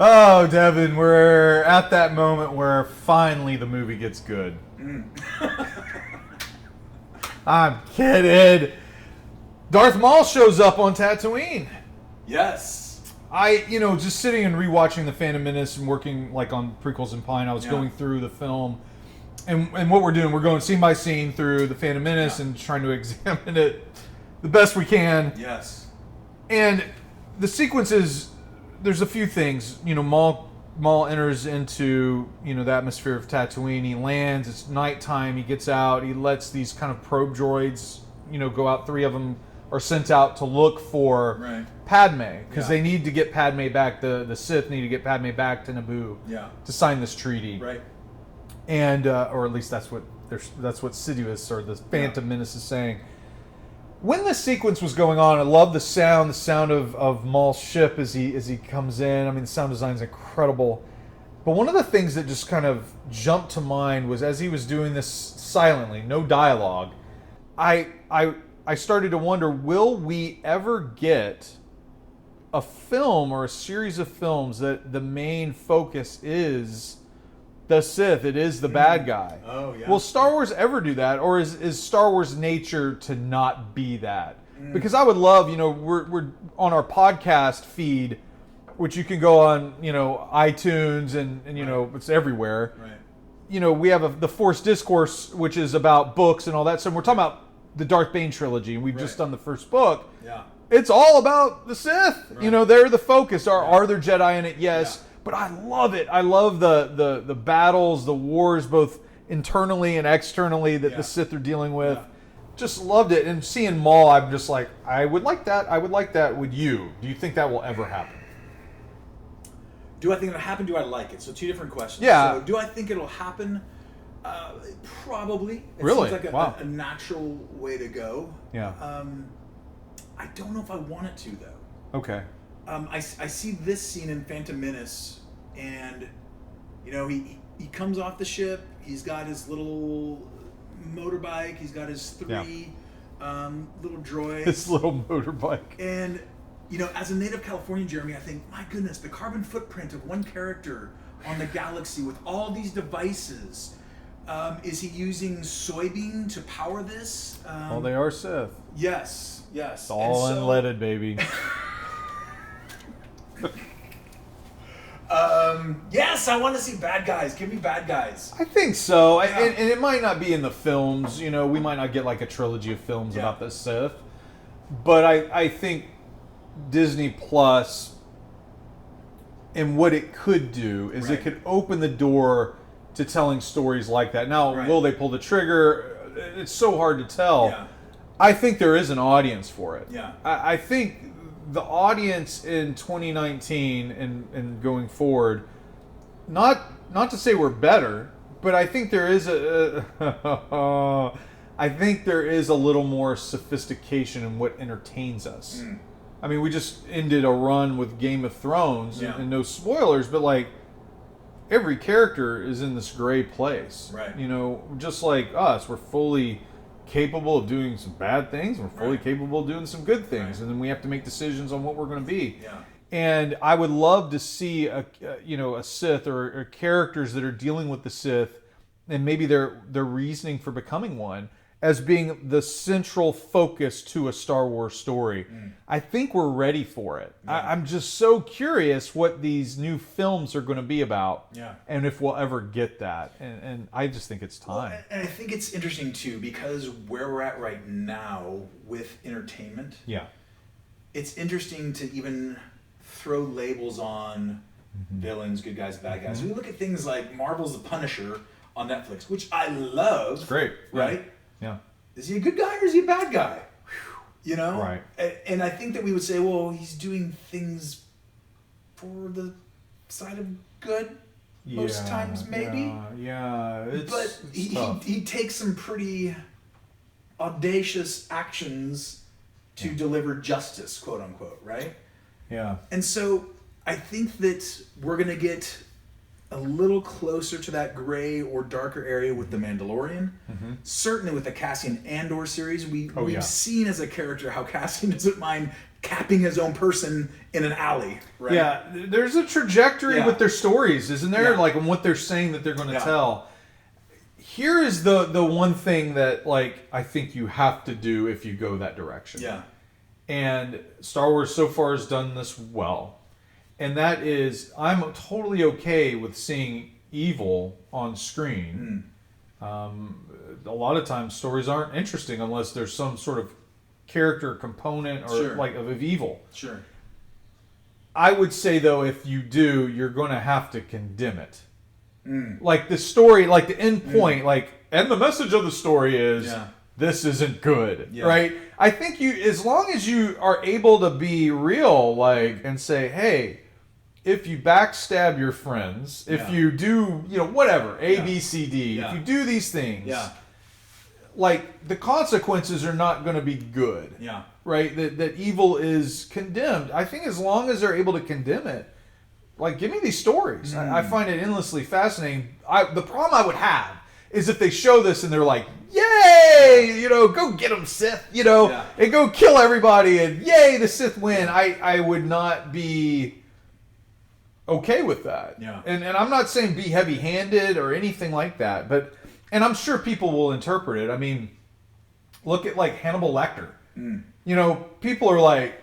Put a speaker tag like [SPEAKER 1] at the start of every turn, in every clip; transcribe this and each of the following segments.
[SPEAKER 1] Oh, Devin, we're at that moment where finally the movie gets good. I'm kidding. Darth Maul shows up on Tatooine.
[SPEAKER 2] Yes.
[SPEAKER 1] Just sitting and rewatching The Phantom Menace and working like on Prequels And A Pint, I was going through the film. And what we're doing, we're going scene by scene through The Phantom Menace and trying to examine it the best we can.
[SPEAKER 2] Yes.
[SPEAKER 1] And the sequences, there's a few things. Maul enters into, the atmosphere of Tatooine. He lands, it's nighttime, he gets out, he lets these kind of probe droids, go out. 3 of them are sent out to look for Padme, because they need to get Padme back. The Sith need to get Padme back to Naboo to sign this treaty.
[SPEAKER 2] Right.
[SPEAKER 1] And or at least that's what Sidious or the Phantom Menace is saying. When this sequence was going on, I love the sound of Maul's ship as he comes in. I mean, the sound design is incredible. But one of the things that just kind of jumped to mind was as he was doing this silently, no dialogue, I started to wonder, will we ever get a film or a series of films that the main focus is the Sith, it is the bad guy?
[SPEAKER 2] Oh, yeah.
[SPEAKER 1] Will Star Wars ever do that, or is Star Wars nature to not be that? Because I would love, we're on our podcast feed, which you can go on, iTunes and it's everywhere.
[SPEAKER 2] Right.
[SPEAKER 1] We have the Force Discourse, which is about books and all that. So we're talking about the Darth Bane trilogy, and we've just done the first book.
[SPEAKER 2] Yeah.
[SPEAKER 1] It's all about the Sith.
[SPEAKER 2] Right.
[SPEAKER 1] They're the focus. Are there Jedi in it? Yes. Yeah. But I love it. I love the battles, the wars, both internally and externally that the Sith are dealing with. Yeah. Just loved it. And seeing Maul, I'm just like, I would like that. I would like that with you. Do you think that will ever happen?
[SPEAKER 2] Do I think it'll happen? Do I like it? So 2 different questions.
[SPEAKER 1] Yeah.
[SPEAKER 2] So do I think it'll happen? Probably. It
[SPEAKER 1] really?
[SPEAKER 2] seems like a natural way to go.
[SPEAKER 1] Yeah.
[SPEAKER 2] I don't know if I want it to, though.
[SPEAKER 1] Okay.
[SPEAKER 2] I see this scene in Phantom Menace, and he comes off the ship. He's got his little motorbike. He's got his 3 little droids.
[SPEAKER 1] His little motorbike.
[SPEAKER 2] And as a native Californian, Jeremy, I think, my goodness, the carbon footprint of one character on the galaxy with all these devices. Is he using soybean to power this?
[SPEAKER 1] Well, they are Sith.
[SPEAKER 2] Yes.
[SPEAKER 1] It's all unleaded, baby.
[SPEAKER 2] Yes, I want to see bad guys. Give me bad guys.
[SPEAKER 1] I think so. Yeah. And it might not be in the films. We might not get like a trilogy of films about the Sith. But I think Disney Plus and what it could do is it could open the door to telling stories like that. Now, will they pull the trigger? It's so hard to tell.
[SPEAKER 2] Yeah.
[SPEAKER 1] I think there is an audience for it.
[SPEAKER 2] Yeah.
[SPEAKER 1] I think the audience in 2019 and going forward, not to say we're better, but I think there is I think there is a little more sophistication in what entertains us. I mean, we just ended a run with Game of Thrones, and no spoilers, but like every character is in this gray place.
[SPEAKER 2] Right.
[SPEAKER 1] Just like us, we're fully capable of doing some bad things. We're fully capable of doing some good things, and then we have to make decisions on what we're going to be.
[SPEAKER 2] Yeah.
[SPEAKER 1] And I would love to see a Sith or characters that are dealing with the Sith, and maybe their reasoning for becoming one, as being the central focus to a Star Wars story. I think we're ready for it. Yeah. I'm just so curious what these new films are going to be about, and if we'll ever get that. And I just think it's time.
[SPEAKER 2] Well, and I think it's interesting, too, because where we're at right now with entertainment, it's interesting to even throw labels on villains, good guys, bad guys. We look at things like Marvel's The Punisher on Netflix, which I love.
[SPEAKER 1] It's great.
[SPEAKER 2] Right?
[SPEAKER 1] Yeah.
[SPEAKER 2] Is he a good guy or is he a bad guy?
[SPEAKER 1] Right.
[SPEAKER 2] And I think that we would say, well, he's doing things for the side of good most times, maybe.
[SPEAKER 1] Yeah.
[SPEAKER 2] But he takes some pretty audacious actions to deliver justice, quote unquote, right?
[SPEAKER 1] Yeah.
[SPEAKER 2] And so I think that we're going to get a little closer to that gray or darker area with The Mandalorian. Certainly with the Cassian Andor series, we've seen as a character how Cassian doesn't mind capping his own person in an alley. Right?
[SPEAKER 1] Yeah, there's a trajectory with their stories, isn't there?
[SPEAKER 2] Yeah.
[SPEAKER 1] Like, and what they're saying that they're going to tell. Here is the one thing that, like, I think you have to do if you go that direction.
[SPEAKER 2] Yeah.
[SPEAKER 1] And Star Wars so far has done this well. And that is, I'm totally okay with seeing evil on screen. A lot of times stories aren't interesting unless there's some sort of character component or like of evil.
[SPEAKER 2] Sure.
[SPEAKER 1] I would say, though, if you do, you're going to have to condemn it. Like the story, like the end point, like, and the message of the story is this isn't good, right? I think you, as long as you are able to be real, like, and say, hey, if you backstab your friends, if you do, you know, whatever, A, B, C, D, if you do these things, like, the consequences are not going to be good, right? That evil is condemned. I think as long as they're able to condemn it, like, give me these stories. I find it endlessly fascinating. The problem I would have is if they show this and they're like, yay, you know, go get them, Sith, you know, and go kill everybody, and yay, the Sith win. I would not be okay with that. And I'm not saying be heavy-handed or anything like that, but, and I'm sure people will interpret it. I mean, look at, like, Hannibal Lecter. You know, people are like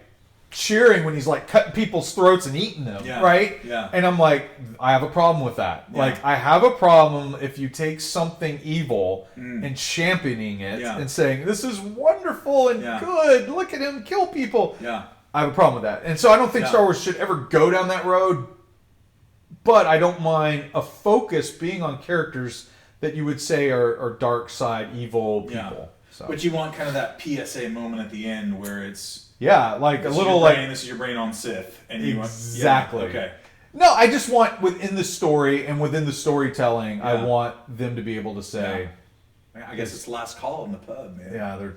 [SPEAKER 1] cheering when he's like cutting people's throats and eating them, right? And I'm like, I have a problem with that. Like, I have a problem if you take something evil and championing it and saying, this is wonderful and good, look at him kill people. I have a problem with that. And so I don't think Star Wars should ever go down that road, but I don't mind a focus being on characters that you would say are dark side, evil people. So.
[SPEAKER 2] But you want kind of that PSA moment at the end where it's...
[SPEAKER 1] like a little like...
[SPEAKER 2] This is your brain on Sith. And
[SPEAKER 1] exactly.
[SPEAKER 2] Okay.
[SPEAKER 1] No, I just want within the story and within the storytelling, I want them to be able to say...
[SPEAKER 2] I guess it's last call in the pub, man.
[SPEAKER 1] Yeah, they're...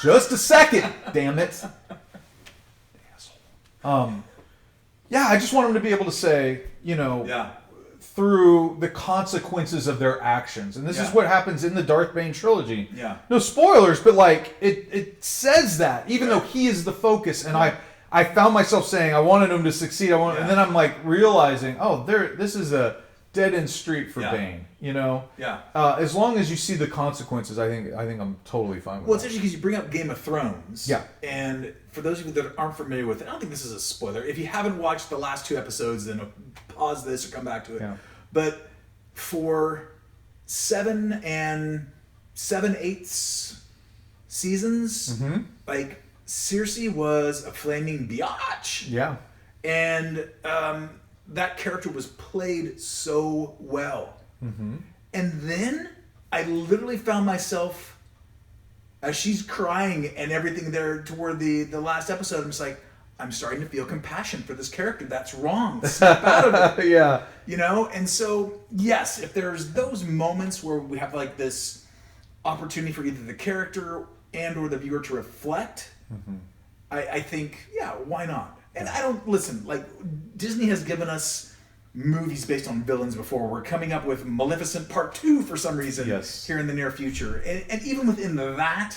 [SPEAKER 1] just a second, damn it. Asshole. I just want them to be able to say, you know... through the consequences of their actions. And this is what happens in the Darth Bane trilogy. No spoilers, but like it says that, even though he is the focus, and I found myself saying I wanted him to succeed. And then I'm like realizing, this is a dead end street for Bane. You know? As long as you see the consequences, I think I'm totally fine with
[SPEAKER 2] Well, it's interesting because you bring up Game of Thrones. And for those of you that aren't familiar with it, I don't think this is a spoiler. If you haven't watched the last 2 episodes, then pause this or come back to it. But for 7 7/8 seasons, like, Cersei was a flaming biatch. And that character was played so well. And then I literally found myself, as she's crying and everything there toward the last episode, I'm just like, I'm starting to feel compassion for this character. That's wrong. Snap out of it. You know? And so, yes, if there's those moments where we have like this opportunity for either the character and or the viewer to reflect, I think, why not? And I don't, listen, like, Disney has given us movies based on villains before. We're coming up with Maleficent Part 2 for some reason here in the near future. And even within that,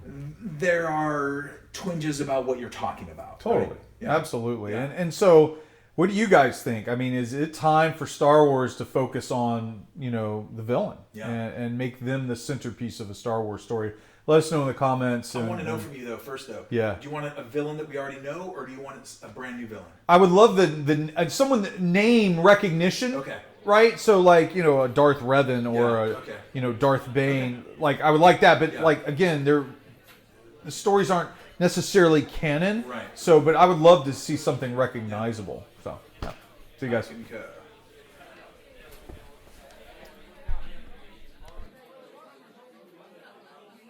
[SPEAKER 2] there are twinges about what you're talking about.
[SPEAKER 1] Totally.
[SPEAKER 2] Right?
[SPEAKER 1] Absolutely. And so, what do you guys think? I mean, is it time for Star Wars to focus on, you know, the villain and make them the centerpiece of a Star Wars story? Let us know in the comments.
[SPEAKER 2] I want to know from you, though, first, though. Do you want a villain that we already know, or do you want a brand new villain? I
[SPEAKER 1] would love the someone name recognition.
[SPEAKER 2] Okay.
[SPEAKER 1] Right? So, like, you know, a Darth Revan or, you know, Darth Bane. Like, I would like that. But, like, again, the stories aren't necessarily canon.
[SPEAKER 2] Right.
[SPEAKER 1] So, but I would love to see something recognizable. So, see you guys.